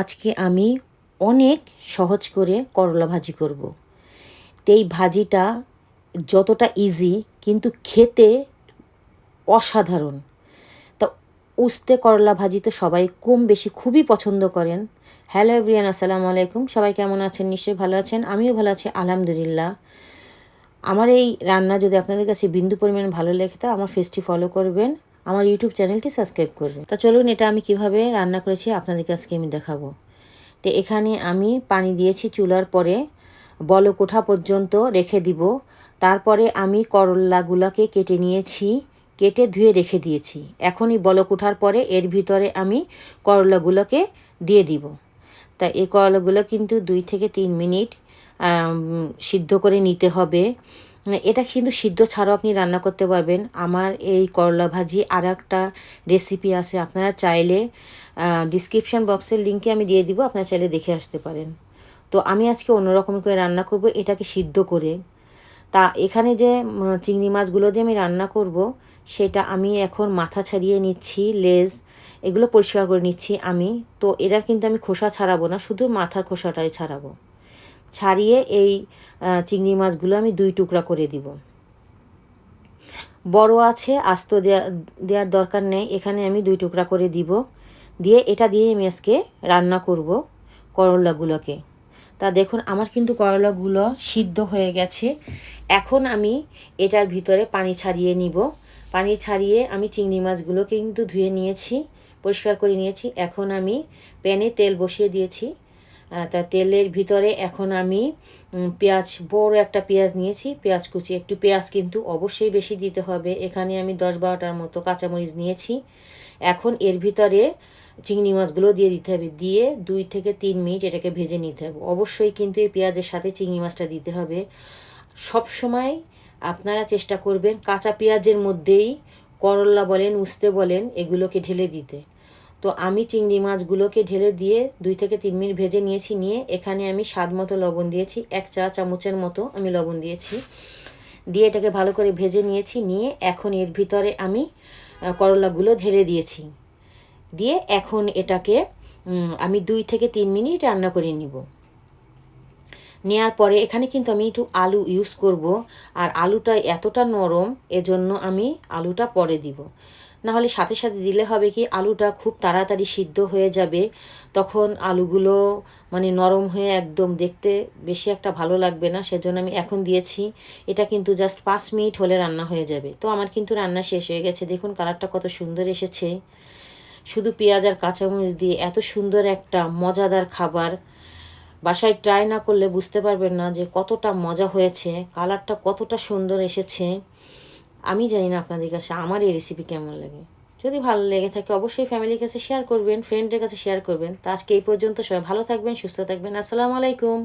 আজকে আমি অনেক সহজ করে করলা ভাজি করব। তো এই ভাজিটা যতটা ইজি কিন্তু খেতে অসাধারণ। তা উস্তে করলা ভাজি তো সবাই কম বেশি খুবই পছন্দ করেন। হ্যালো এভরিয়ান, আসসালামু আলাইকুম। সবাই কেমন আছেন? নিশ্চয়ই ভালো আছেন। আমিও ভালো আছি, আলহামদুলিল্লাহ। আমার এই রান্না যদি আপনাদের কাছে বিন্দু পরিমাণ ভালো লেগে থাকে, আমার ফেসটি ফলো করবেন, আমার ইউটিউব চ্যানেলটি সাবস্ক্রাইব করবেন। তা চলুন, এটা আমি কিভাবে রান্না করেছি আপনাদেরকে আজকে আমি দেখাবো। তো এখানে আমি পানি দিয়েছি চুলার পরে, বলক ওঠা পর্যন্ত রেখে দিব। তারপরে আমি করলাগুলোকে কেটে নিয়েছি, কেটে ধুয়ে রেখে দিয়েছি। এখনই বলক ওঠার পরে এর ভিতরে আমি করলাগুলোকে দিয়ে দিব। তা এই করলাগুলো কিন্তু 2 থেকে 3 মিনিট সিদ্ধ করে নিতে হবে। এটা কিন্তু সিদ্ধ ছাড়াও আপনি রান্না করতে পারবেন। আমার এই করলা ভাজি আর একটা রেসিপি আছে, আপনারা চাইলে ডিসক্রিপশান বক্সের লিঙ্কে আমি দিয়ে দিব, আপনারা চাইলে দেখে আসতে পারেন। তো আমি আজকে অন্যরকম করে রান্না করব, এটাকে সিদ্ধ করে। তা এখানে যে চিংড়ি মাছগুলো দিয়ে আমি রান্না করব, সেটা আমি এখন মাথা ছাড়িয়ে নিচ্ছি, লেজ এগুলো পরিষ্কার করে নিচ্ছি আমি। তো এটার কিন্তু আমি খোসা ছাড়াবো না, শুধু মাথার খোসাটাই ছাড়াবো। ছাড়িয়ে এই চিংড়ি মাছগুলো আমি 2 টুকরা করে দিব। বড় আছে, আস্ত দেওয়ার দরকার নেই, এখানে আমি 2 টুকরা করে দিব। দিয়ে এটা দিয়ে আমি আজকে রান্না করব করলাগুলোকে। তা দেখুন, আমার কিন্তু করলাগুলো সিদ্ধ হয়ে গেছে। এখন আমি এটার ভিতরে পানি ছাড়িয়ে নিব। পানি ছাড়িয়ে আমি চিংড়ি মাছগুলোকে কিন্তু ধুয়ে নিয়েছি, পরিষ্কার করে নিয়েছি। এখন আমি প্যানে তেল বসিয়ে দিয়েছি। তা তেলের ভিতরে এখন আমি পেঁয়াজ, বড় একটা পেঁয়াজ নিয়েছি, পেঁয়াজ কুচি। একটু পেঁয়াজ কিন্তু অবশ্যই বেশি দিতে হবে। এখানে আমি 10-12টার মতো কাঁচামরিচ নিয়েছি। এখন এর ভিতরে চিংড়ি মাছগুলো দিয়ে দিতে হবে, দিয়ে 2 থেকে 3 মিনিট এটাকে ভেজে নিতে হবে। অবশ্যই কিন্তু এই পেঁয়াজের সাথে চিংড়ি মাছটা দিতে হবে। সব সময় আপনারা চেষ্টা করবেন কাঁচা পেঁয়াজের মধ্যেই করলা বলেন, উস্তে বলেন, এগুলোকে ঢেলে দিতে। তো আমি চিংড়ি মাছগুলোকে ঢেলে দিয়ে 2 থেকে 3 মিনিট ভেজে নিয়েছি। নিয়ে এখানে আমি স্বাদ মতো লবণ দিয়েছি, 1 চা চামচের মতো আমি লবণ দিয়েছি। দিয়ে এটাকে ভালো করে ভেজে নিয়েছি। নিয়ে এখন এর ভিতরে আমি করলাগুলো ঢেলে দিয়েছি। দিয়ে এখন এটাকে আমি 2 থেকে 3 মিনিট রান্না করে নিব। নেওয়ার পরে এখানে কিন্তু আমি একটু আলু ইউজ করব। আর আলুটা এতটা নরম, এজন্য আমি আলুটা পরে দিব। নাহলে সাথে সাথে দিলে হবে কি, আলুটা খুব তাড়াতাড়ি সিদ্ধ হয়ে যাবে। তখন আলুগুলো মানে নরম হয়ে একদম দেখতে বেশি একটা ভালো লাগবে না, সেজন্য আমি এখন দিয়েছি। এটা কিন্তু জাস্ট 5 মিনিট হলে রান্না হয়ে যাবে। তো আমার কিন্তু রান্না শেষ হয়ে গেছে। দেখুন কালারটা কত সুন্দর এসেছে। শুধু পেঁয়াজ আর কাঁচামরিচ দিয়ে এত সুন্দর একটা মজাদার খাবার বাসায় ট্রাই না করলে বুঝতে পারবেন না যে কতটা মজা হয়েছে, কালারটা কতটা সুন্দর এসেছে। আমি জানি না আপনাদের কাছে আমার এই রেসিপি কেমন লাগে। যদি ভালো লেগে থাকে অবশ্যই ফ্যামিলির কাছে শেয়ার করবেন, ফ্রেন্ডের কাছে শেয়ার করবেন। তো আজকে এই পর্যন্ত, সবাই ভালো থাকবেন, সুস্থ থাকবেন। আসসালামু আলাইকুম।